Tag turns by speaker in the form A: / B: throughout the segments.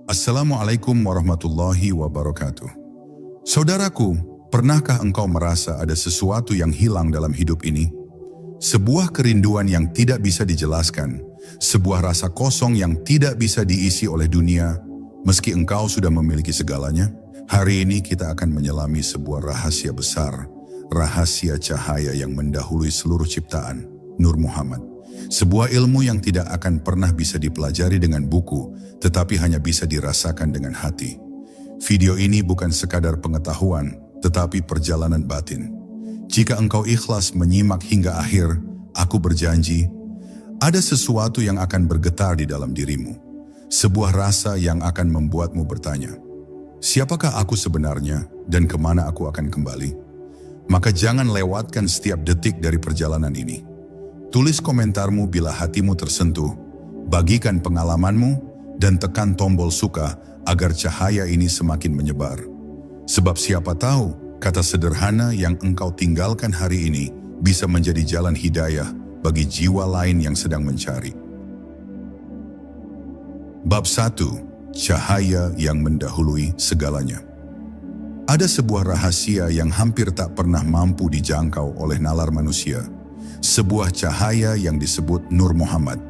A: Assalamualaikum warahmatullahi wabarakatuh. Saudaraku, pernahkah engkau merasa ada sesuatu yang hilang dalam hidup ini? Sebuah kerinduan yang tidak bisa dijelaskan, sebuah rasa kosong yang tidak bisa diisi oleh dunia, meski engkau sudah memiliki segalanya. Hari ini kita akan menyelami sebuah rahasia besar, rahasia cahaya yang mendahului seluruh ciptaan, Nur Muhammad. Sebuah ilmu yang tidak akan pernah bisa dipelajari dengan buku, tetapi hanya bisa dirasakan dengan hati. Video ini bukan sekadar pengetahuan, tetapi perjalanan batin. Jika engkau ikhlas menyimak hingga akhir, aku berjanji, ada sesuatu yang akan bergetar di dalam dirimu. Sebuah rasa yang akan membuatmu bertanya, siapakah aku sebenarnya dan kemana aku akan kembali? Maka jangan lewatkan setiap detik dari perjalanan ini. Tulis komentarmu bila hatimu tersentuh, bagikan pengalamanmu, dan tekan tombol suka agar cahaya ini semakin menyebar. Sebab siapa tahu, kata sederhana yang engkau tinggalkan hari ini bisa menjadi jalan hidayah bagi jiwa lain yang sedang mencari. Bab 1. Cahaya yang mendahului segalanya. Ada sebuah rahasia yang hampir tak pernah mampu dijangkau oleh nalar manusia. Sebuah cahaya yang disebut Nur Muhammad.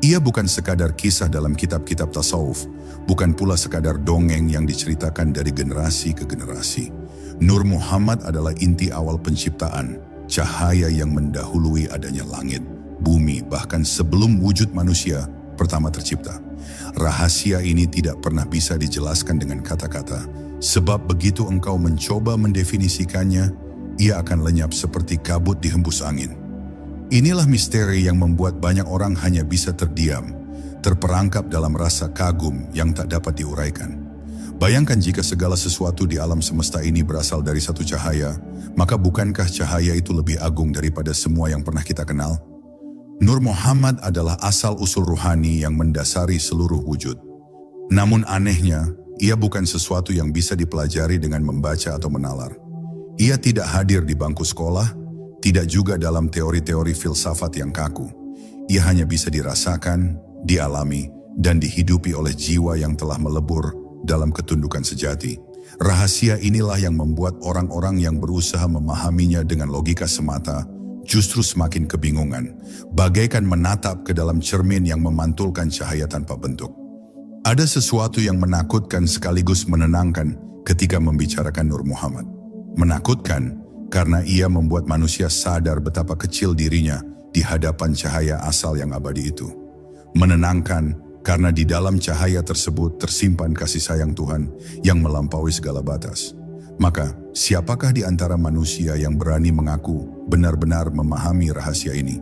A: Ia bukan sekadar kisah dalam kitab-kitab tasawuf, bukan pula sekadar dongeng yang diceritakan dari generasi ke generasi. Nur Muhammad adalah inti awal penciptaan, cahaya yang mendahului adanya langit, bumi, bahkan sebelum wujud manusia pertama tercipta. Rahasia ini tidak pernah bisa dijelaskan dengan kata-kata, sebab begitu engkau mencoba mendefinisikannya, ia akan lenyap seperti kabut dihembus angin. Inilah misteri yang membuat banyak orang hanya bisa terdiam, terperangkap dalam rasa kagum yang tak dapat diuraikan. Bayangkan jika segala sesuatu di alam semesta ini berasal dari satu cahaya, maka bukankah cahaya itu lebih agung daripada semua yang pernah kita kenal? Nur Muhammad adalah asal-usul ruhani yang mendasari seluruh wujud. Namun anehnya, ia bukan sesuatu yang bisa dipelajari dengan membaca atau menalar. Ia tidak hadir di bangku sekolah, tidak juga dalam teori-teori filsafat yang kaku. Ia hanya bisa dirasakan, dialami, dan dihidupi oleh jiwa yang telah melebur dalam ketundukan sejati. Rahasia inilah yang membuat orang-orang yang berusaha memahaminya dengan logika semata justru semakin kebingungan, bagaikan menatap ke dalam cermin yang memantulkan cahaya tanpa bentuk. Ada sesuatu yang menakutkan sekaligus menenangkan ketika membicarakan Nur Muhammad. Menakutkan karena ia membuat manusia sadar betapa kecil dirinya di hadapan cahaya asal yang abadi itu. Menenangkan karena di dalam cahaya tersebut tersimpan kasih sayang Tuhan yang melampaui segala batas. Maka, siapakah di antara manusia yang berani mengaku benar-benar memahami rahasia ini?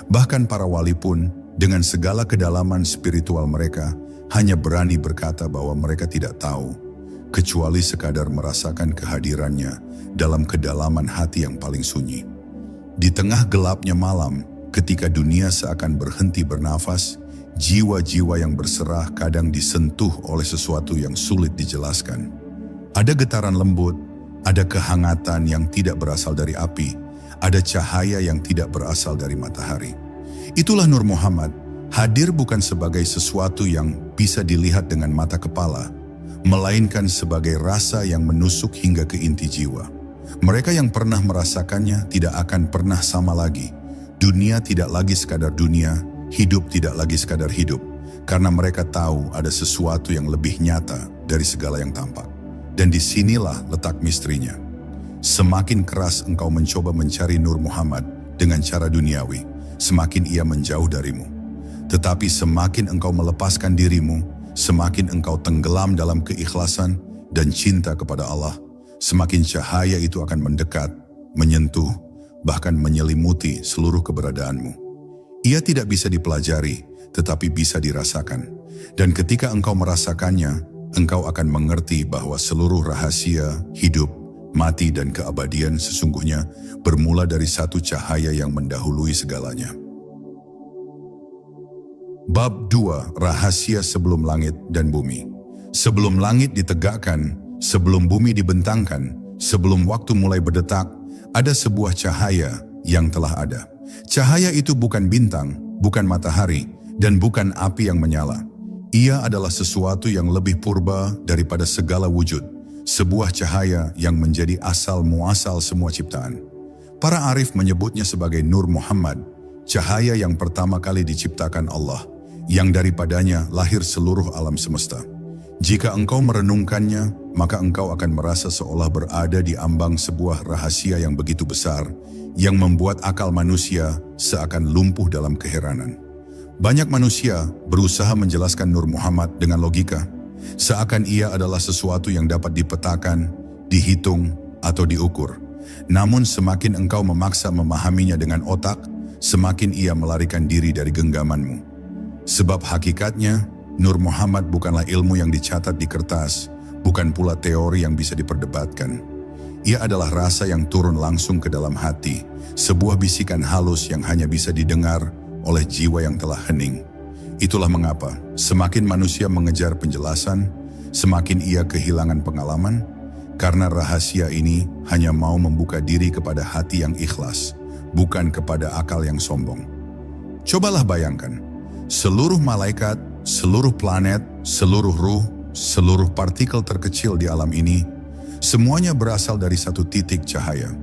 A: Bahkan para wali pun, dengan segala kedalaman spiritual mereka, hanya berani berkata bahwa mereka tidak tahu, kecuali sekadar merasakan kehadirannya dalam kedalaman hati yang paling sunyi. Di tengah gelapnya malam, ketika dunia seakan berhenti bernafas, jiwa-jiwa yang berserah kadang disentuh oleh sesuatu yang sulit dijelaskan. Ada getaran lembut, ada kehangatan yang tidak berasal dari api, ada cahaya yang tidak berasal dari matahari. Itulah Nur Muhammad, hadir bukan sebagai sesuatu yang bisa dilihat dengan mata kepala, melainkan sebagai rasa yang menusuk hingga ke inti jiwa. Mereka yang pernah merasakannya tidak akan pernah sama lagi. Dunia tidak lagi sekadar dunia, hidup tidak lagi sekadar hidup, karena mereka tahu ada sesuatu yang lebih nyata dari segala yang tampak. Dan disinilah letak misterinya. Semakin keras engkau mencoba mencari Nur Muhammad dengan cara duniawi, semakin ia menjauh darimu. Tetapi semakin engkau melepaskan dirimu, semakin engkau tenggelam dalam keikhlasan dan cinta kepada Allah, semakin cahaya itu akan mendekat, menyentuh, bahkan menyelimuti seluruh keberadaanmu. Ia tidak bisa dipelajari, tetapi bisa dirasakan. Dan ketika engkau merasakannya, engkau akan mengerti bahwa seluruh rahasia, hidup, mati, dan keabadian sesungguhnya bermula dari satu cahaya yang mendahului segalanya. Bab 2. Rahasia sebelum langit dan bumi. Sebelum langit ditegakkan, sebelum bumi dibentangkan, sebelum waktu mulai berdetak, ada sebuah cahaya yang telah ada. Cahaya itu bukan bintang, bukan matahari, dan bukan api yang menyala. Ia adalah sesuatu yang lebih purba daripada segala wujud, sebuah cahaya yang menjadi asal muasal semua ciptaan. Para arif menyebutnya sebagai Nur Muhammad, cahaya yang pertama kali diciptakan Allah, yang daripadanya lahir seluruh alam semesta. Jika engkau merenungkannya, maka engkau akan merasa seolah berada di ambang sebuah rahasia yang begitu besar, yang membuat akal manusia seakan lumpuh dalam keheranan. Banyak manusia berusaha menjelaskan Nur Muhammad dengan logika, seakan ia adalah sesuatu yang dapat dipetakan, dihitung, atau diukur. Namun semakin engkau memaksa memahaminya dengan otak, semakin ia melarikan diri dari genggamanmu. Sebab hakikatnya, Nur Muhammad bukanlah ilmu yang dicatat di kertas, bukan pula teori yang bisa diperdebatkan. Ia adalah rasa yang turun langsung ke dalam hati, sebuah bisikan halus yang hanya bisa didengar oleh jiwa yang telah hening. Itulah mengapa semakin manusia mengejar penjelasan, semakin ia kehilangan pengalaman, karena rahasia ini hanya mau membuka diri kepada hati yang ikhlas, bukan kepada akal yang sombong. Cobalah bayangkan, seluruh malaikat, seluruh planet, seluruh ruh, seluruh partikel terkecil di alam ini, semuanya berasal dari satu titik cahaya.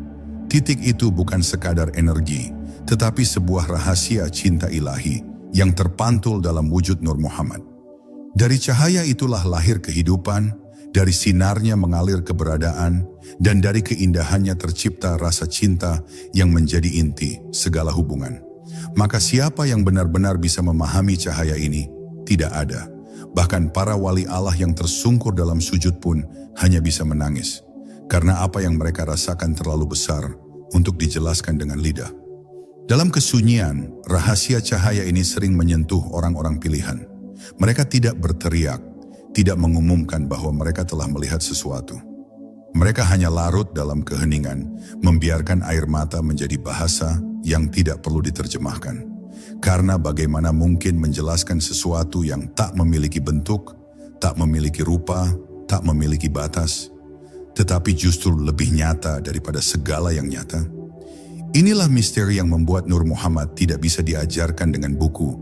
A: Titik itu bukan sekadar energi, tetapi sebuah rahasia cinta ilahi yang terpantul dalam wujud Nur Muhammad. Dari cahaya itulah lahir kehidupan, dari sinarnya mengalir keberadaan, dan dari keindahannya tercipta rasa cinta yang menjadi inti segala hubungan. Maka siapa yang benar-benar bisa memahami cahaya ini? Tidak ada. Bahkan para wali Allah yang tersungkur dalam sujud pun hanya bisa menangis, karena apa yang mereka rasakan terlalu besar untuk dijelaskan dengan lidah. Dalam kesunyian, rahasia cahaya ini sering menyentuh orang-orang pilihan. Mereka tidak berteriak, tidak mengumumkan bahwa mereka telah melihat sesuatu. Mereka hanya larut dalam keheningan, membiarkan air mata menjadi bahasa yang tidak perlu diterjemahkan. Karena bagaimana mungkin menjelaskan sesuatu yang tak memiliki bentuk, tak memiliki rupa, tak memiliki batas, tetapi justru lebih nyata daripada segala yang nyata. Inilah misteri yang membuat Nur Muhammad tidak bisa diajarkan dengan buku,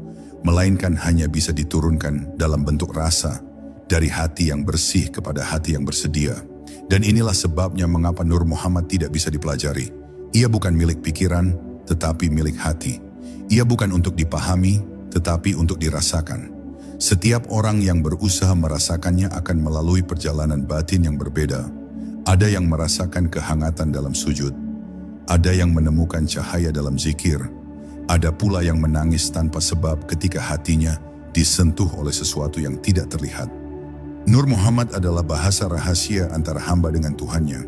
A: melainkan hanya bisa diturunkan dalam bentuk rasa, dari hati yang bersih kepada hati yang bersedia. Dan inilah sebabnya mengapa Nur Muhammad tidak bisa dipelajari. Ia bukan milik pikiran, tetapi milik hati. Ia bukan untuk dipahami, tetapi untuk dirasakan. Setiap orang yang berusaha merasakannya akan melalui perjalanan batin yang berbeda. Ada yang merasakan kehangatan dalam sujud, ada yang menemukan cahaya dalam zikir, ada pula yang menangis tanpa sebab ketika hatinya disentuh oleh sesuatu yang tidak terlihat. Nur Muhammad adalah bahasa rahasia antara hamba dengan Tuhannya.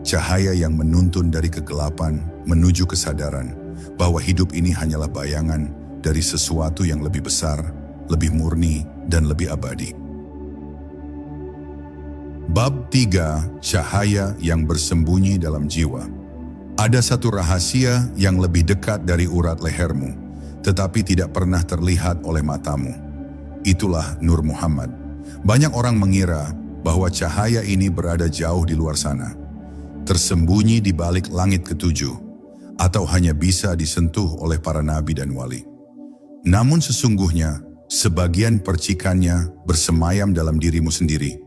A: Cahaya yang menuntun dari kegelapan menuju kesadaran bahwa hidup ini hanyalah bayangan dari sesuatu yang lebih besar, lebih murni, dan lebih abadi. Bab 3. Cahaya yang bersembunyi dalam jiwa. Ada satu rahasia yang lebih dekat dari urat lehermu, tetapi tidak pernah terlihat oleh matamu. Itulah Nur Muhammad. Banyak orang mengira bahwa cahaya ini berada jauh di luar sana, tersembunyi di balik langit ketujuh, atau hanya bisa disentuh oleh para nabi dan wali. Namun sesungguhnya, sebagian percikannya bersemayam dalam dirimu sendiri,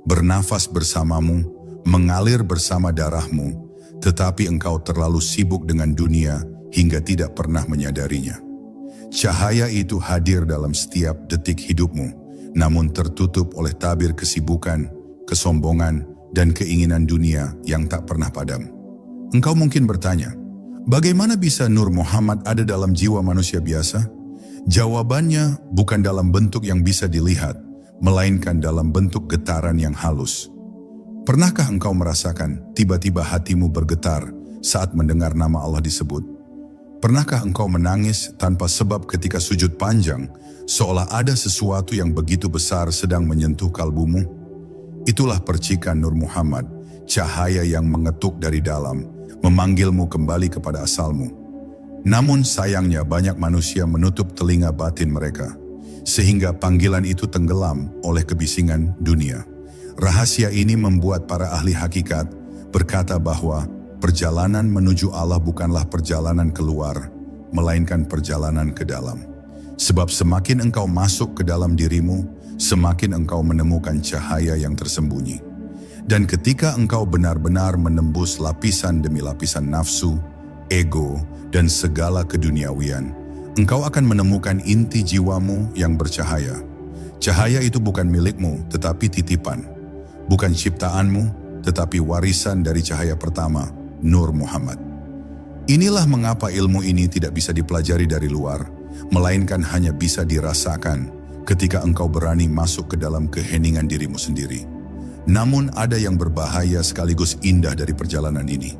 A: bernafas bersamamu, mengalir bersama darahmu, tetapi engkau terlalu sibuk dengan dunia hingga tidak pernah menyadarinya. Cahaya itu hadir dalam setiap detik hidupmu, namun tertutup oleh tabir kesibukan, kesombongan, dan keinginan dunia yang tak pernah padam. Engkau mungkin bertanya, bagaimana bisa Nur Muhammad ada dalam jiwa manusia biasa? Jawabannya bukan dalam bentuk yang bisa dilihat, melainkan dalam bentuk getaran yang halus. Pernahkah engkau merasakan tiba-tiba hatimu bergetar saat mendengar nama Allah disebut? Pernahkah engkau menangis tanpa sebab ketika sujud panjang, seolah ada sesuatu yang begitu besar sedang menyentuh kalbumu? Itulah percikan Nur Muhammad, cahaya yang mengetuk dari dalam, memanggilmu kembali kepada asalmu. Namun sayangnya banyak manusia menutup telinga batin mereka, sehingga panggilan itu tenggelam oleh kebisingan dunia. Rahasia ini membuat para ahli hakikat berkata bahwa perjalanan menuju Allah bukanlah perjalanan keluar, melainkan perjalanan ke dalam. Sebab semakin engkau masuk ke dalam dirimu, semakin engkau menemukan cahaya yang tersembunyi. Dan ketika engkau benar-benar menembus lapisan demi lapisan nafsu, ego, dan segala keduniawian, engkau akan menemukan inti jiwamu yang bercahaya. Cahaya itu bukan milikmu, tetapi titipan. Bukan ciptaanmu, tetapi warisan dari cahaya pertama, Nur Muhammad. Inilah mengapa ilmu ini tidak bisa dipelajari dari luar, melainkan hanya bisa dirasakan ketika engkau berani masuk ke dalam keheningan dirimu sendiri. Namun ada yang berbahaya sekaligus indah dari perjalanan ini.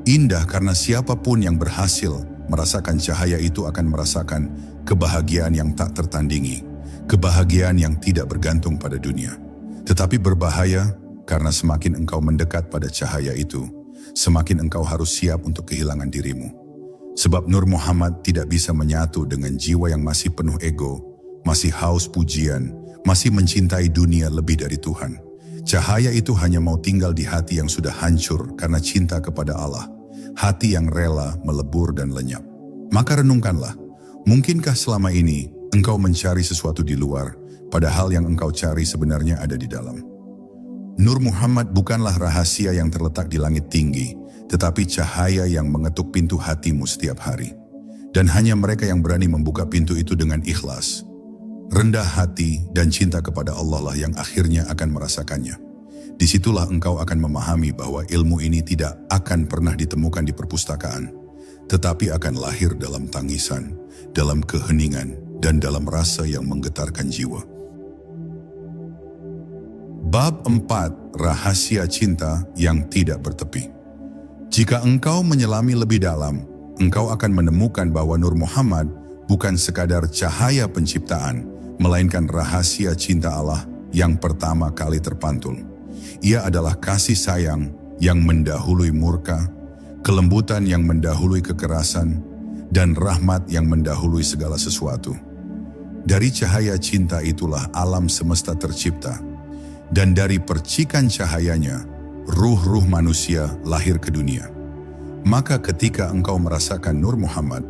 A: Indah karena siapapun yang berhasil merasakan cahaya itu akan merasakan kebahagiaan yang tak tertandingi, kebahagiaan yang tidak bergantung pada dunia. Tetapi berbahaya karena semakin engkau mendekat pada cahaya itu, semakin engkau harus siap untuk kehilangan dirimu. Sebab Nur Muhammad tidak bisa menyatu dengan jiwa yang masih penuh ego, masih haus pujian, masih mencintai dunia lebih dari Tuhan. Cahaya itu hanya mau tinggal di hati yang sudah hancur karena cinta kepada Allah, hati yang rela melebur dan lenyap. Maka renungkanlah, mungkinkah selama ini engkau mencari sesuatu di luar, padahal yang engkau cari sebenarnya ada di dalam? Nur Muhammad bukanlah rahasia yang terletak di langit tinggi, tetapi cahaya yang mengetuk pintu hatimu setiap hari. Dan hanya mereka yang berani membuka pintu itu dengan ikhlas, rendah hati dan cinta kepada Allah lah yang akhirnya akan merasakannya. Disitulah engkau akan memahami bahwa ilmu ini tidak akan pernah ditemukan di perpustakaan, tetapi akan lahir dalam tangisan, dalam keheningan, dan dalam rasa yang menggetarkan jiwa. Bab 4. Rahasia cinta yang tidak bertepi. Jika engkau menyelami lebih dalam, engkau akan menemukan bahwa Nur Muhammad bukan sekadar cahaya penciptaan, melainkan rahasia cinta Allah yang pertama kali terpantul. Ia adalah kasih sayang yang mendahului murka, kelembutan yang mendahului kekerasan, dan rahmat yang mendahului segala sesuatu. Dari cahaya cinta itulah alam semesta tercipta, dan dari percikan cahayanya, ruh-ruh manusia lahir ke dunia. Maka ketika engkau merasakan Nur Muhammad,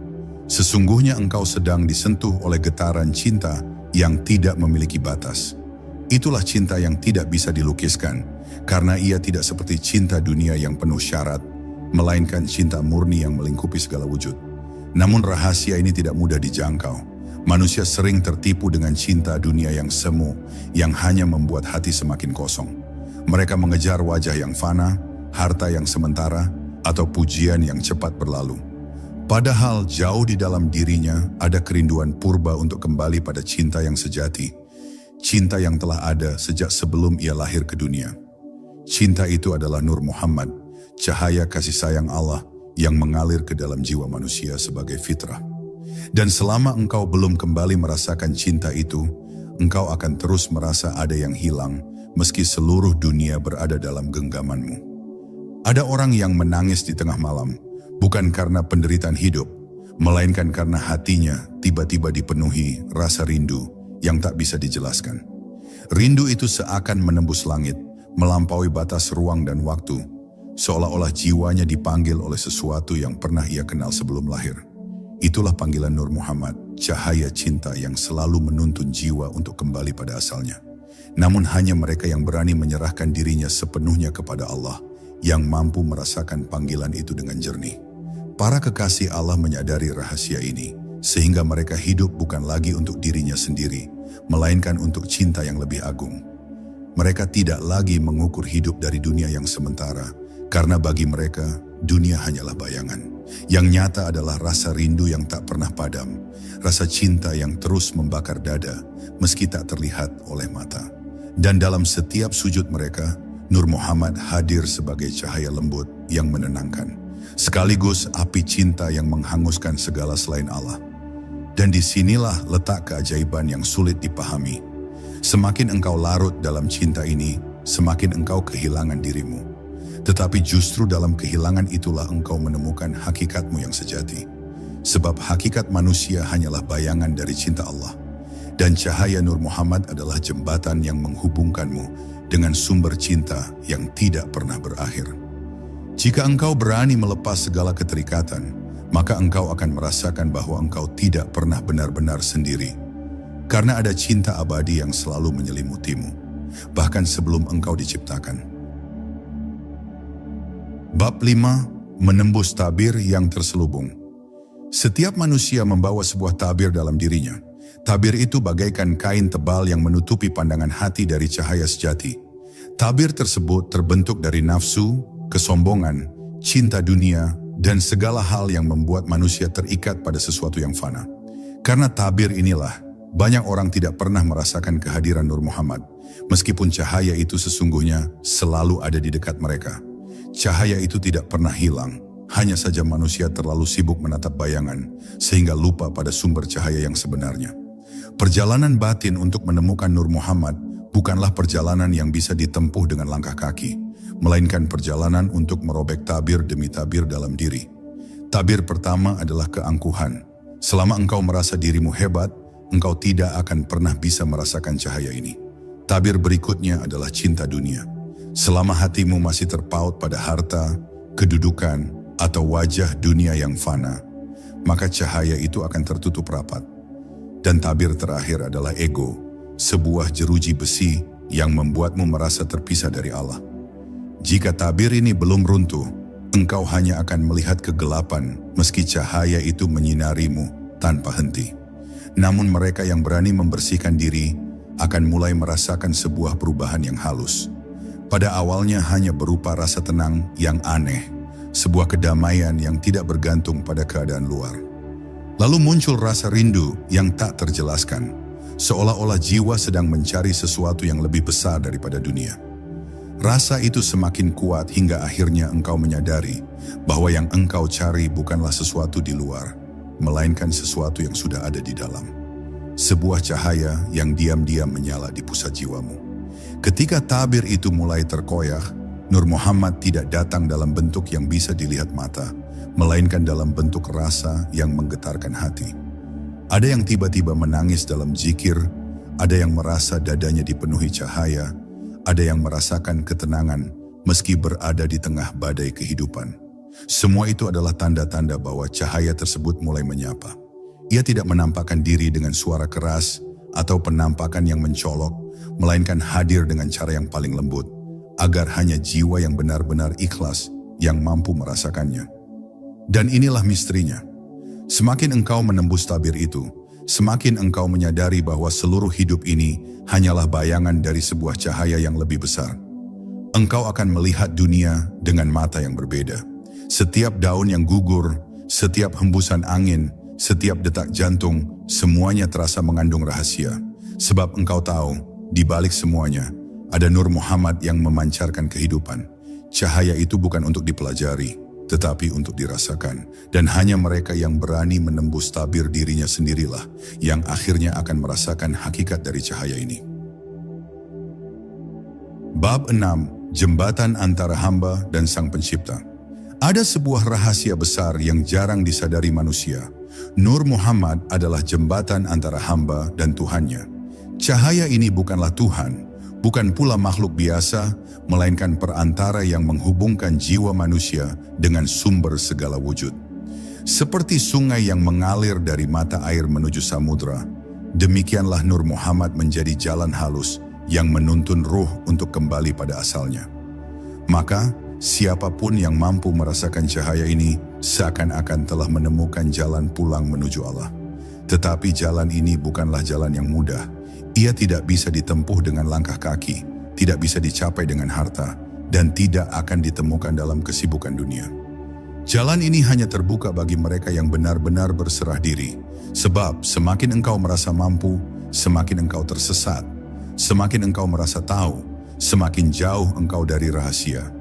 A: sesungguhnya engkau sedang disentuh oleh getaran cinta yang tidak memiliki batas. Itulah cinta yang tidak bisa dilukiskan, karena ia tidak seperti cinta dunia yang penuh syarat, melainkan cinta murni yang melingkupi segala wujud. Namun rahasia ini tidak mudah dijangkau. Manusia sering tertipu dengan cinta dunia yang semu, yang hanya membuat hati semakin kosong. Mereka mengejar wajah yang fana, harta yang sementara, atau pujian yang cepat berlalu. Padahal jauh di dalam dirinya ada kerinduan purba untuk kembali pada cinta yang sejati. Cinta yang telah ada sejak sebelum ia lahir ke dunia. Cinta itu adalah Nur Muhammad, cahaya kasih sayang Allah yang mengalir ke dalam jiwa manusia sebagai fitrah. Dan selama engkau belum kembali merasakan cinta itu, engkau akan terus merasa ada yang hilang, meski seluruh dunia berada dalam genggamanmu. Ada orang yang menangis di tengah malam, bukan karena penderitaan hidup, melainkan karena hatinya tiba-tiba dipenuhi rasa rindu yang tak bisa dijelaskan. Rindu itu seakan menembus langit, melampaui batas ruang dan waktu, seolah-olah jiwanya dipanggil oleh sesuatu yang pernah ia kenal sebelum lahir. Itulah panggilan Nur Muhammad, cahaya cinta yang selalu menuntun jiwa untuk kembali pada asalnya. Namun hanya mereka yang berani menyerahkan dirinya sepenuhnya kepada Allah, yang mampu merasakan panggilan itu dengan jernih. Para kekasih Allah menyadari rahasia ini, sehingga mereka hidup bukan lagi untuk dirinya sendiri, melainkan untuk cinta yang lebih agung. Mereka tidak lagi mengukur hidup dari dunia yang sementara, karena bagi mereka, dunia hanyalah bayangan. Yang nyata adalah rasa rindu yang tak pernah padam, rasa cinta yang terus membakar dada, meski tak terlihat oleh mata. Dan dalam setiap sujud mereka, Nur Muhammad hadir sebagai cahaya lembut yang menenangkan, sekaligus api cinta yang menghanguskan segala selain Allah. Dan disinilah letak keajaiban yang sulit dipahami. Semakin engkau larut dalam cinta ini, semakin engkau kehilangan dirimu. Tetapi justru dalam kehilangan itulah engkau menemukan hakikatmu yang sejati. Sebab hakikat manusia hanyalah bayangan dari cinta Allah. Dan cahaya Nur Muhammad adalah jembatan yang menghubungkanmu dengan sumber cinta yang tidak pernah berakhir. Jika engkau berani melepas segala keterikatan, maka engkau akan merasakan bahwa engkau tidak pernah benar-benar sendiri. Karena ada cinta abadi yang selalu menyelimutimu, bahkan sebelum engkau diciptakan. Bab 5. Menembus tabir yang terselubung. Setiap manusia membawa sebuah tabir dalam dirinya. Tabir itu bagaikan kain tebal yang menutupi pandangan hati dari cahaya sejati. Tabir tersebut terbentuk dari nafsu, kesombongan, cinta dunia, dan segala hal yang membuat manusia terikat pada sesuatu yang fana. Karena tabir inilah, banyak orang tidak pernah merasakan kehadiran Nur Muhammad, meskipun cahaya itu sesungguhnya selalu ada di dekat mereka. Cahaya itu tidak pernah hilang, hanya saja manusia terlalu sibuk menatap bayangan, sehingga lupa pada sumber cahaya yang sebenarnya. Perjalanan batin untuk menemukan Nur Muhammad bukanlah perjalanan yang bisa ditempuh dengan langkah kaki, melainkan perjalanan untuk merobek tabir demi tabir dalam diri. Tabir pertama adalah keangkuhan. Selama engkau merasa dirimu hebat, engkau tidak akan pernah bisa merasakan cahaya ini. Tabir berikutnya adalah cinta dunia. Selama hatimu masih terpaut pada harta, kedudukan, atau wajah dunia yang fana, maka cahaya itu akan tertutup rapat. Dan tabir terakhir adalah ego, sebuah jeruji besi yang membuatmu merasa terpisah dari Allah. Jika tabir ini belum runtuh, engkau hanya akan melihat kegelapan meski cahaya itu menyinarimu tanpa henti. Namun mereka yang berani membersihkan diri akan mulai merasakan sebuah perubahan yang halus. Pada awalnya hanya berupa rasa tenang yang aneh, sebuah kedamaian yang tidak bergantung pada keadaan luar. Lalu muncul rasa rindu yang tak terjelaskan, seolah-olah jiwa sedang mencari sesuatu yang lebih besar daripada dunia. Rasa itu semakin kuat hingga akhirnya engkau menyadari bahwa yang engkau cari bukanlah sesuatu di luar, melainkan sesuatu yang sudah ada di dalam. Sebuah cahaya yang diam-diam menyala di pusat jiwamu. Ketika tabir itu mulai terkoyak, Nur Muhammad tidak datang dalam bentuk yang bisa dilihat mata, melainkan dalam bentuk rasa yang menggetarkan hati. Ada yang tiba-tiba menangis dalam zikir, ada yang merasa dadanya dipenuhi cahaya, ada yang merasakan ketenangan meski berada di tengah badai kehidupan. Semua itu adalah tanda-tanda bahwa cahaya tersebut mulai menyapa. Ia tidak menampakkan diri dengan suara keras atau penampakan yang mencolok, melainkan hadir dengan cara yang paling lembut, agar hanya jiwa yang benar-benar ikhlas yang mampu merasakannya. Dan inilah misterinya. Semakin engkau menembus tabir itu, semakin engkau menyadari bahwa seluruh hidup ini hanyalah bayangan dari sebuah cahaya yang lebih besar. Engkau akan melihat dunia dengan mata yang berbeda. Setiap daun yang gugur, setiap hembusan angin, setiap detak jantung, semuanya terasa mengandung rahasia. Sebab engkau tahu, di balik semuanya, ada Nur Muhammad yang memancarkan kehidupan. Cahaya itu bukan untuk dipelajari, tetapi untuk dirasakan. Dan hanya mereka yang berani menembus tabir dirinya sendirilah yang akhirnya akan merasakan hakikat dari cahaya ini. Bab 6. Jembatan antara hamba dan Sang Pencipta. Ada sebuah rahasia besar yang jarang disadari manusia. Nur Muhammad adalah jembatan antara hamba dan Tuhannya. Cahaya ini bukanlah Tuhan, bukan pula makhluk biasa, melainkan perantara yang menghubungkan jiwa manusia dengan sumber segala wujud. Seperti sungai yang mengalir dari mata air menuju samudra, demikianlah Nur Muhammad menjadi jalan halus yang menuntun ruh untuk kembali pada asalnya. Maka, siapapun yang mampu merasakan cahaya ini seakan-akan telah menemukan jalan pulang menuju Allah. Tetapi jalan ini bukanlah jalan yang mudah. Ia tidak bisa ditempuh dengan langkah kaki, tidak bisa dicapai dengan harta, dan tidak akan ditemukan dalam kesibukan dunia. Jalan ini hanya terbuka bagi mereka yang benar-benar berserah diri. Sebab semakin engkau merasa mampu, semakin engkau tersesat. Semakin engkau merasa tahu, semakin jauh engkau dari rahasia.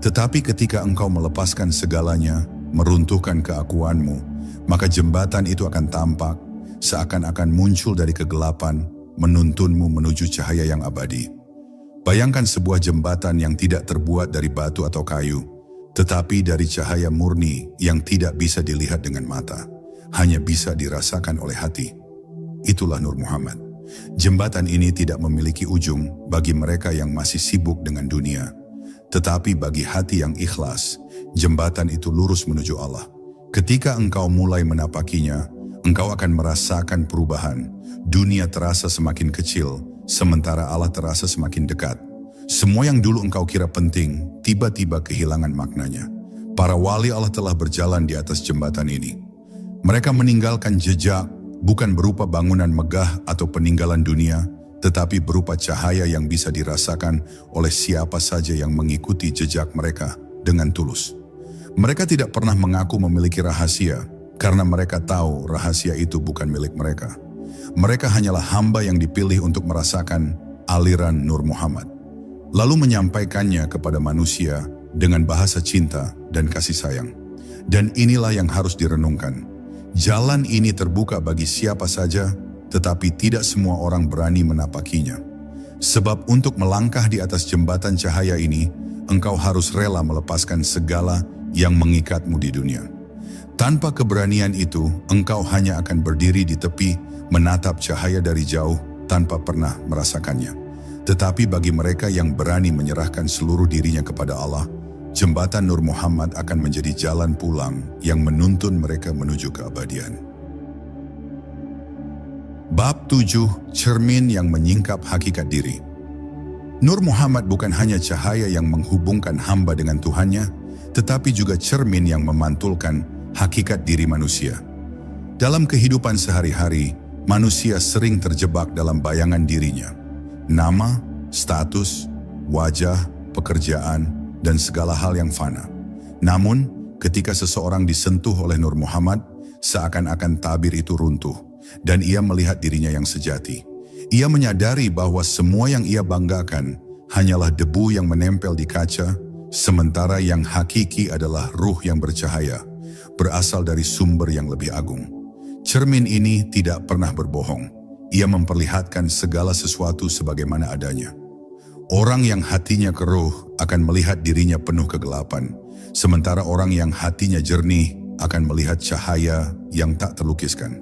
A: Tetapi ketika engkau melepaskan segalanya, meruntuhkan keakuanmu, maka jembatan itu akan tampak, seakan-akan muncul dari kegelapan, menuntunmu menuju cahaya yang abadi. Bayangkan sebuah jembatan yang tidak terbuat dari batu atau kayu, tetapi dari cahaya murni yang tidak bisa dilihat dengan mata, hanya bisa dirasakan oleh hati. Itulah Nur Muhammad. Jembatan ini tidak memiliki ujung bagi mereka yang masih sibuk dengan dunia. Tetapi bagi hati yang ikhlas, jembatan itu lurus menuju Allah. Ketika engkau mulai menapakinya, engkau akan merasakan perubahan. Dunia terasa semakin kecil, sementara Allah terasa semakin dekat. Semua yang dulu engkau kira penting, tiba-tiba kehilangan maknanya. Para wali Allah telah berjalan di atas jembatan ini. Mereka meninggalkan jejak, bukan berupa bangunan megah atau peninggalan dunia, tetapi berupa cahaya yang bisa dirasakan oleh siapa saja yang mengikuti jejak mereka dengan tulus. Mereka tidak pernah mengaku memiliki rahasia, karena mereka tahu rahasia itu bukan milik mereka. Mereka hanyalah hamba yang dipilih untuk merasakan aliran Nur Muhammad, lalu menyampaikannya kepada manusia dengan bahasa cinta dan kasih sayang. Dan inilah yang harus direnungkan. Jalan ini terbuka bagi siapa saja, tetapi tidak semua orang berani menapakinya. Sebab untuk melangkah di atas jembatan cahaya ini, engkau harus rela melepaskan segala yang mengikatmu di dunia. Tanpa keberanian itu, engkau hanya akan berdiri di tepi, menatap cahaya dari jauh tanpa pernah merasakannya. Tetapi bagi mereka yang berani menyerahkan seluruh dirinya kepada Allah, jembatan Nur Muhammad akan menjadi jalan pulang yang menuntun mereka menuju keabadian. Bab 7, cermin yang menyingkap hakikat diri. Nur Muhammad bukan hanya cahaya yang menghubungkan hamba dengan Tuhannya, tetapi juga cermin yang memantulkan hakikat diri manusia. Dalam kehidupan sehari-hari, manusia sering terjebak dalam bayangan dirinya. Nama, status, wajah, pekerjaan, dan segala hal yang fana. Namun, ketika seseorang disentuh oleh Nur Muhammad, seakan-akan tabir itu runtuh, dan ia melihat dirinya yang sejati. Ia menyadari bahwa semua yang ia banggakan hanyalah debu yang menempel di kaca, sementara yang hakiki adalah ruh yang bercahaya, berasal dari sumber yang lebih agung. Cermin ini tidak pernah berbohong. Ia memperlihatkan segala sesuatu sebagaimana adanya. Orang yang hatinya keruh akan melihat dirinya penuh kegelapan, sementara orang yang hatinya jernih akan melihat cahaya yang tak terlukiskan.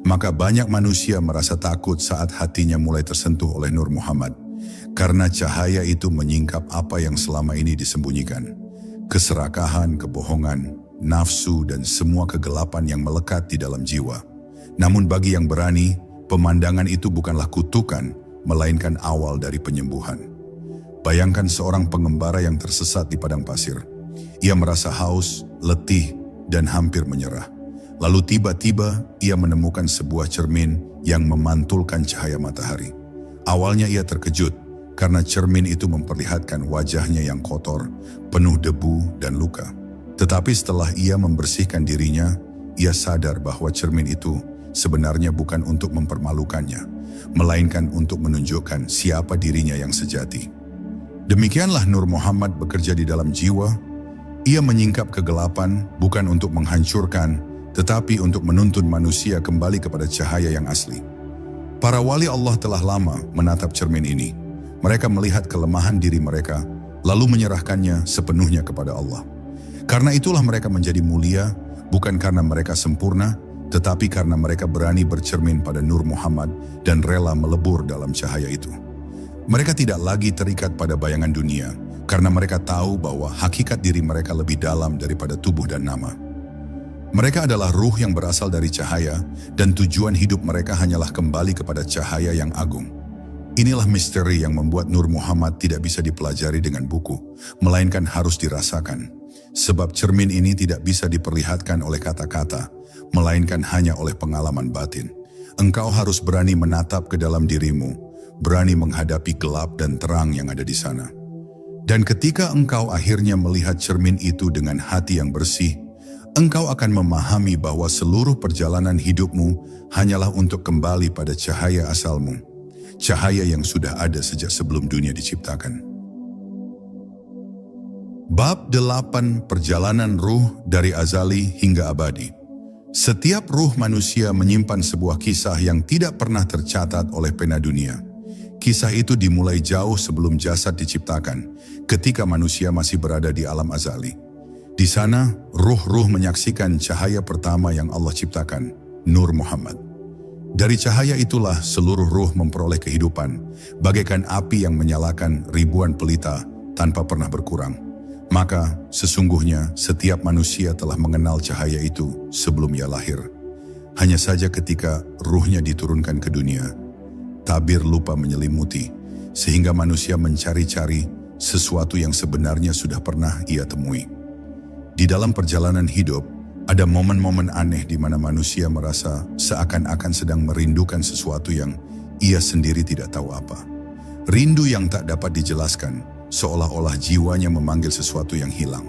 A: Maka banyak manusia merasa takut saat hatinya mulai tersentuh oleh Nur Muhammad, karena cahaya itu menyingkap apa yang selama ini disembunyikan. Keserakahan, kebohongan, nafsu, dan semua kegelapan yang melekat di dalam jiwa. Namun bagi yang berani, pemandangan itu bukanlah kutukan, melainkan awal dari penyembuhan. Bayangkan seorang pengembara yang tersesat di padang pasir. Ia merasa haus, letih, dan hampir menyerah. Lalu tiba-tiba ia menemukan sebuah cermin yang memantulkan cahaya matahari. Awalnya ia terkejut karena cermin itu memperlihatkan wajahnya yang kotor, penuh debu dan luka. Tetapi setelah ia membersihkan dirinya, ia sadar bahwa cermin itu sebenarnya bukan untuk mempermalukannya, melainkan untuk menunjukkan siapa dirinya yang sejati. Demikianlah Nur Muhammad bekerja di dalam jiwa. Ia menyingkap kegelapan bukan untuk menghancurkan, tetapi untuk menuntun manusia kembali kepada cahaya yang asli. Para wali Allah telah lama menatap cermin ini. Mereka melihat kelemahan diri mereka, lalu menyerahkannya sepenuhnya kepada Allah. Karena itulah mereka menjadi mulia, bukan karena mereka sempurna, tetapi karena mereka berani bercermin pada Nur Muhammad dan rela melebur dalam cahaya itu. Mereka tidak lagi terikat pada bayangan dunia, karena mereka tahu bahwa hakikat diri mereka lebih dalam daripada tubuh dan nama. Mereka adalah ruh yang berasal dari cahaya, dan tujuan hidup mereka hanyalah kembali kepada cahaya yang agung. Inilah misteri yang membuat Nur Muhammad tidak bisa dipelajari dengan buku, melainkan harus dirasakan. Sebab cermin ini tidak bisa diperlihatkan oleh kata-kata, melainkan hanya oleh pengalaman batin. Engkau harus berani menatap ke dalam dirimu, berani menghadapi gelap dan terang yang ada di sana. Dan ketika engkau akhirnya melihat cermin itu dengan hati yang bersih, engkau akan memahami bahwa seluruh perjalanan hidupmu hanyalah untuk kembali pada cahaya asalmu, cahaya yang sudah ada sejak sebelum dunia diciptakan. Bab 8, Perjalanan Ruh dari Azali hingga Abadi. Setiap ruh manusia menyimpan sebuah kisah yang tidak pernah tercatat oleh pena dunia. Kisah itu dimulai jauh sebelum jasad diciptakan, ketika manusia masih berada di alam azali. Di sana, ruh-ruh menyaksikan cahaya pertama yang Allah ciptakan, Nur Muhammad. Dari cahaya itulah seluruh ruh memperoleh kehidupan, bagaikan api yang menyalakan ribuan pelita tanpa pernah berkurang. Maka sesungguhnya setiap manusia telah mengenal cahaya itu sebelum ia lahir. Hanya saja ketika ruhnya diturunkan ke dunia, tabir lupa menyelimuti, sehingga manusia mencari-cari sesuatu yang sebenarnya sudah pernah ia temui. Di dalam perjalanan hidup, ada momen-momen aneh di mana manusia merasa seakan-akan sedang merindukan sesuatu yang ia sendiri tidak tahu apa. Rindu yang tak dapat dijelaskan, seolah-olah jiwanya memanggil sesuatu yang hilang.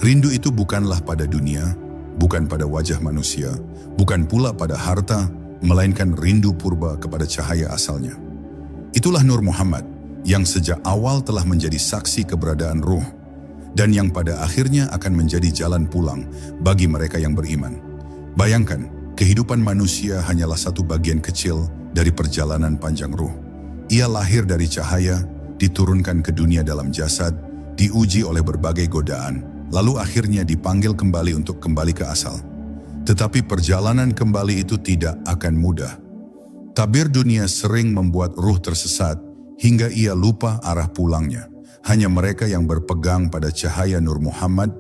A: Rindu itu bukanlah pada dunia, bukan pada wajah manusia, bukan pula pada harta, melainkan rindu purba kepada cahaya asalnya. Itulah Nur Muhammad, yang sejak awal telah menjadi saksi keberadaan ruh, dan yang pada akhirnya akan menjadi jalan pulang bagi mereka yang beriman. Bayangkan, kehidupan manusia hanyalah satu bagian kecil dari perjalanan panjang ruh. Ia lahir dari cahaya, diturunkan ke dunia dalam jasad, diuji oleh berbagai godaan, lalu akhirnya dipanggil kembali untuk kembali ke asal. Tetapi perjalanan kembali itu tidak akan mudah. Tabir dunia sering membuat ruh tersesat hingga ia lupa arah pulangnya. Hanya mereka yang berpegang pada cahaya Nur Muhammad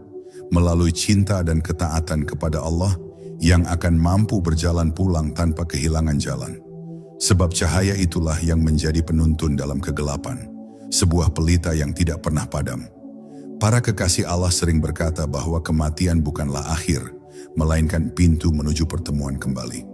A: melalui cinta dan ketaatan kepada Allah yang akan mampu berjalan pulang tanpa kehilangan jalan. Sebab cahaya itulah yang menjadi penuntun dalam kegelapan, sebuah pelita yang tidak pernah padam. Para kekasih Allah sering berkata bahwa kematian bukanlah akhir, melainkan pintu menuju pertemuan kembali.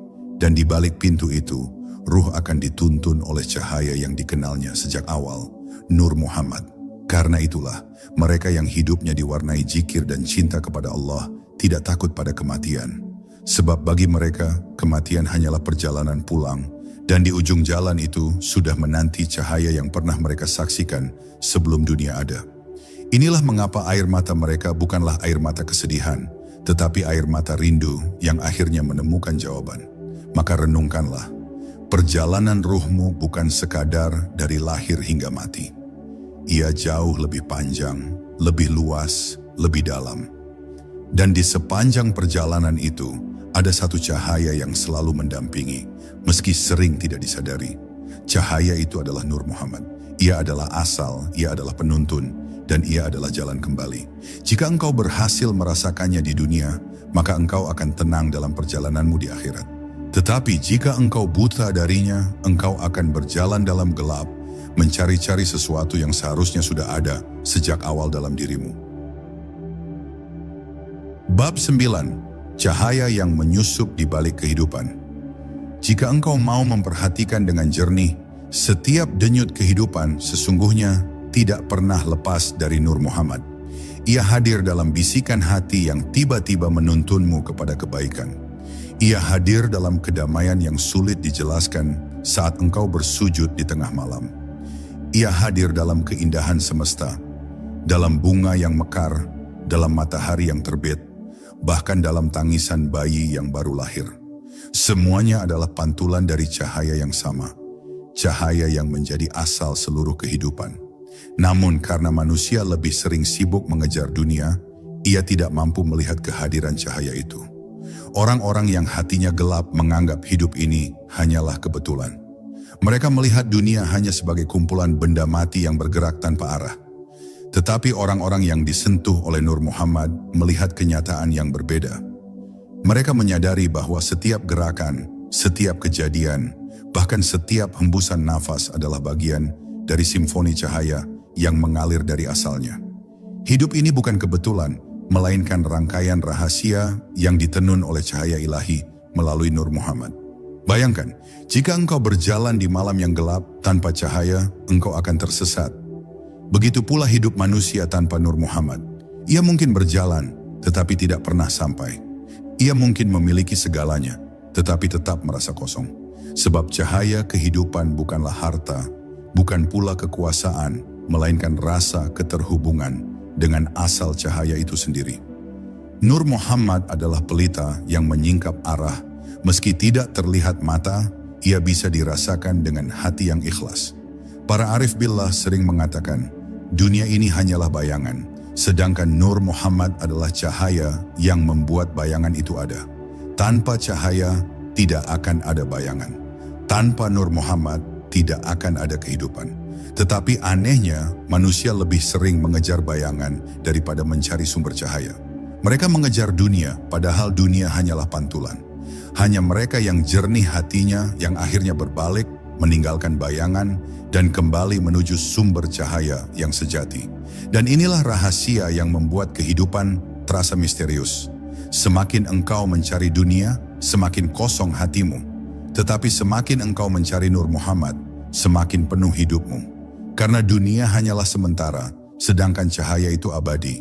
A: Dan di balik pintu itu, ruh akan dituntun oleh cahaya yang dikenalnya sejak awal, Nur Muhammad. Karena itulah, mereka yang hidupnya diwarnai zikir dan cinta kepada Allah tidak takut pada kematian. Sebab bagi mereka, kematian hanyalah perjalanan pulang, dan di ujung jalan itu sudah menanti cahaya yang pernah mereka saksikan sebelum dunia ada. Inilah mengapa air mata mereka bukanlah air mata kesedihan, tetapi air mata rindu yang akhirnya menemukan jawaban. Maka renungkanlah, perjalanan ruhmu bukan sekadar dari lahir hingga mati. Ia jauh lebih panjang, lebih luas, lebih dalam. Dan di sepanjang perjalanan itu, ada satu cahaya yang selalu mendampingi, meski sering tidak disadari. Cahaya itu adalah Nur Muhammad. Ia adalah asal, ia adalah penuntun, dan ia adalah jalan kembali. Jika engkau berhasil merasakannya di dunia, maka engkau akan tenang dalam perjalananmu di akhirat. Tetapi jika engkau buta darinya, engkau akan berjalan dalam gelap, mencari-cari sesuatu yang seharusnya sudah ada sejak awal dalam dirimu. Bab 9. Cahaya yang menyusup di balik kehidupan. Jika engkau mau memperhatikan dengan jernih, setiap denyut kehidupan sesungguhnya tidak pernah lepas dari Nur Muhammad. Ia hadir dalam bisikan hati yang tiba-tiba menuntunmu kepada kebaikan. Ia hadir dalam kedamaian yang sulit dijelaskan saat engkau bersujud di tengah malam. Ia hadir dalam keindahan semesta, dalam bunga yang mekar, dalam matahari yang terbit, bahkan dalam tangisan bayi yang baru lahir. Semuanya adalah pantulan dari cahaya yang sama, cahaya yang menjadi asal seluruh kehidupan. Namun karena manusia lebih sering sibuk mengejar dunia, ia tidak mampu melihat kehadiran cahaya itu. Orang-orang yang hatinya gelap menganggap hidup ini hanyalah kebetulan. Mereka melihat dunia hanya sebagai kumpulan benda mati yang bergerak tanpa arah. Tetapi orang-orang yang disentuh oleh Nur Muhammad melihat kenyataan yang berbeda. Mereka menyadari bahwa setiap gerakan, setiap kejadian, bahkan setiap hembusan nafas adalah bagian dari simfoni cahaya yang mengalir dari asalnya. Hidup ini bukan kebetulan, melainkan rangkaian rahasia yang ditenun oleh cahaya ilahi melalui Nur Muhammad. Bayangkan, jika engkau berjalan di malam yang gelap tanpa cahaya, engkau akan tersesat. Begitu pula hidup manusia tanpa Nur Muhammad. Ia mungkin berjalan, tetapi tidak pernah sampai. Ia mungkin memiliki segalanya, tetapi tetap merasa kosong. Sebab cahaya kehidupan bukanlah harta, bukan pula kekuasaan, melainkan rasa keterhubungan dengan asal cahaya itu sendiri. Nur Muhammad adalah pelita yang menyingkap arah. Meski tidak terlihat mata, ia bisa dirasakan dengan hati yang ikhlas. Para arif billah sering mengatakan, dunia ini hanyalah bayangan, sedangkan Nur Muhammad adalah cahaya yang membuat bayangan itu ada. Tanpa cahaya, tidak akan ada bayangan. Tanpa Nur Muhammad, tidak akan ada kehidupan. Tetapi anehnya, manusia lebih sering mengejar bayangan daripada mencari sumber cahaya. Mereka mengejar dunia, padahal dunia hanyalah pantulan. Hanya mereka yang jernih hatinya yang akhirnya berbalik, meninggalkan bayangan, dan kembali menuju sumber cahaya yang sejati. Dan inilah rahasia yang membuat kehidupan terasa misterius. Semakin engkau mencari dunia, semakin kosong hatimu. Tetapi semakin engkau mencari Nur Muhammad, semakin penuh hidupmu. Karena dunia hanyalah sementara, sedangkan cahaya itu abadi.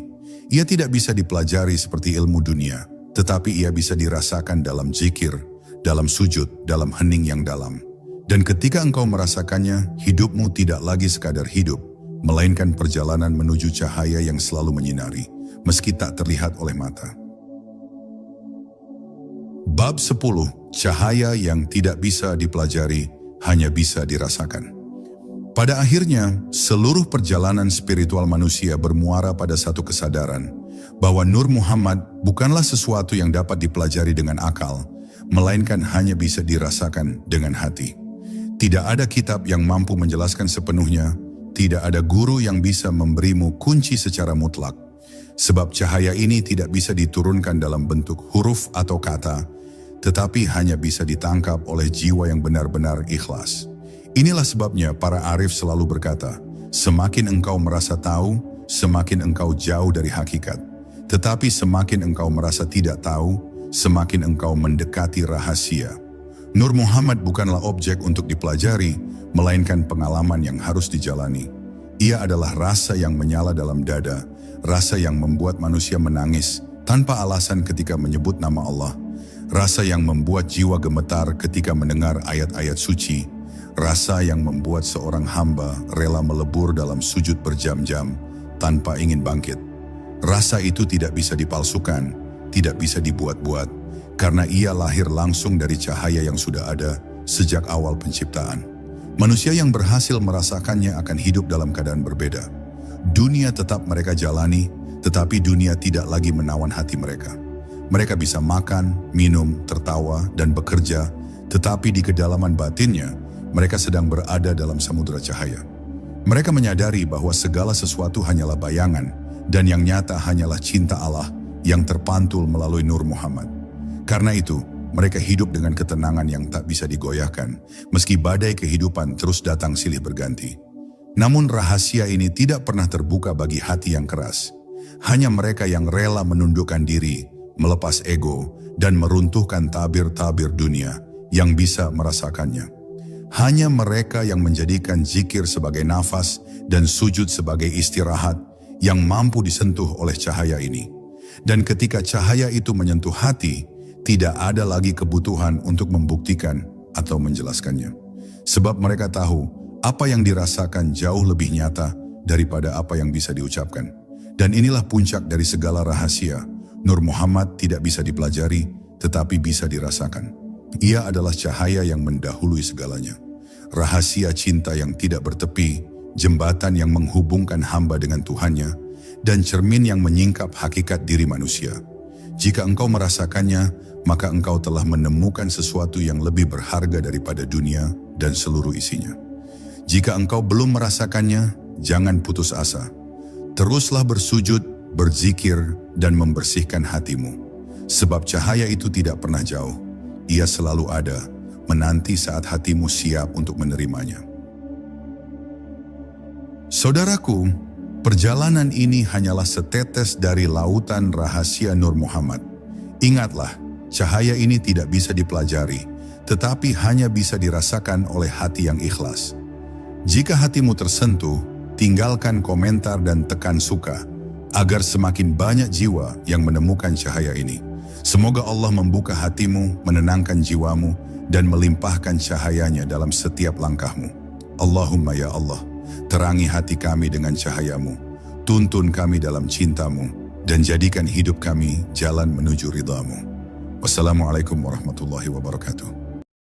A: Ia tidak bisa dipelajari seperti ilmu dunia, tetapi ia bisa dirasakan dalam zikir, dalam sujud, dalam hening yang dalam. Dan ketika engkau merasakannya, hidupmu tidak lagi sekadar hidup, melainkan perjalanan menuju cahaya yang selalu menyinari, meski tak terlihat oleh mata. Bab 10. Cahaya yang tidak bisa dipelajari, hanya bisa dirasakan. Pada akhirnya, seluruh perjalanan spiritual manusia bermuara pada satu kesadaran, bahwa Nur Muhammad bukanlah sesuatu yang dapat dipelajari dengan akal, melainkan hanya bisa dirasakan dengan hati. Tidak ada kitab yang mampu menjelaskan sepenuhnya, tidak ada guru yang bisa memberimu kunci secara mutlak. Sebab cahaya ini tidak bisa diturunkan dalam bentuk huruf atau kata, tetapi hanya bisa ditangkap oleh jiwa yang benar-benar ikhlas. Inilah sebabnya para arif selalu berkata, semakin engkau merasa tahu, semakin engkau jauh dari hakikat. Tetapi semakin engkau merasa tidak tahu, semakin engkau mendekati rahasia. Nur Muhammad bukanlah objek untuk dipelajari, melainkan pengalaman yang harus dijalani. Ia adalah rasa yang menyala dalam dada, rasa yang membuat manusia menangis tanpa alasan ketika menyebut nama Allah, rasa yang membuat jiwa gemetar ketika mendengar ayat-ayat suci, rasa yang membuat seorang hamba rela melebur dalam sujud berjam-jam tanpa ingin bangkit. Rasa itu tidak bisa dipalsukan, tidak bisa dibuat-buat, karena ia lahir langsung dari cahaya yang sudah ada sejak awal penciptaan. Manusia yang berhasil merasakannya akan hidup dalam keadaan berbeda. Dunia tetap mereka jalani, tetapi dunia tidak lagi menawan hati mereka. Mereka bisa makan, minum, tertawa, dan bekerja, tetapi di kedalaman batinnya, mereka sedang berada dalam samudera cahaya. Mereka menyadari bahwa segala sesuatu hanyalah bayangan, dan yang nyata hanyalah cinta Allah yang terpantul melalui Nur Muhammad. Karena itu, mereka hidup dengan ketenangan yang tak bisa digoyahkan, meski badai kehidupan terus datang silih berganti. Namun rahasia ini tidak pernah terbuka bagi hati yang keras. Hanya mereka yang rela menundukkan diri, melepas ego, dan meruntuhkan tabir-tabir dunia yang bisa merasakannya. Hanya mereka yang menjadikan zikir sebagai nafas dan sujud sebagai istirahat yang mampu disentuh oleh cahaya ini. Dan ketika cahaya itu menyentuh hati, tidak ada lagi kebutuhan untuk membuktikan atau menjelaskannya. Sebab mereka tahu apa yang dirasakan jauh lebih nyata daripada apa yang bisa diucapkan. Dan inilah puncak dari segala rahasia. Nur Muhammad tidak bisa dipelajari, tetapi bisa dirasakan. Ia adalah cahaya yang mendahului segalanya. Rahasia cinta yang tidak bertepi, jembatan yang menghubungkan hamba dengan Tuhannya, dan cermin yang menyingkap hakikat diri manusia. Jika engkau merasakannya, maka engkau telah menemukan sesuatu yang lebih berharga daripada dunia dan seluruh isinya. Jika engkau belum merasakannya, jangan putus asa. Teruslah bersujud, berzikir, dan membersihkan hatimu. Sebab cahaya itu tidak pernah jauh. Ia selalu ada, menanti saat hatimu siap untuk menerimanya. Saudaraku, perjalanan ini hanyalah setetes dari lautan rahasia Nur Muhammad. Ingatlah, cahaya ini tidak bisa dipelajari, tetapi hanya bisa dirasakan oleh hati yang ikhlas. Jika hatimu tersentuh, tinggalkan komentar dan tekan suka, agar semakin banyak jiwa yang menemukan cahaya ini. Semoga Allah membuka hatimu, menenangkan jiwamu, dan melimpahkan cahayanya dalam setiap langkahmu. Allahumma ya Allah, terangi hati kami dengan cahayamu, tuntun kami dalam cintamu, dan jadikan hidup kami jalan menuju ridhamu. Wassalamualaikum warahmatullahi wabarakatuh.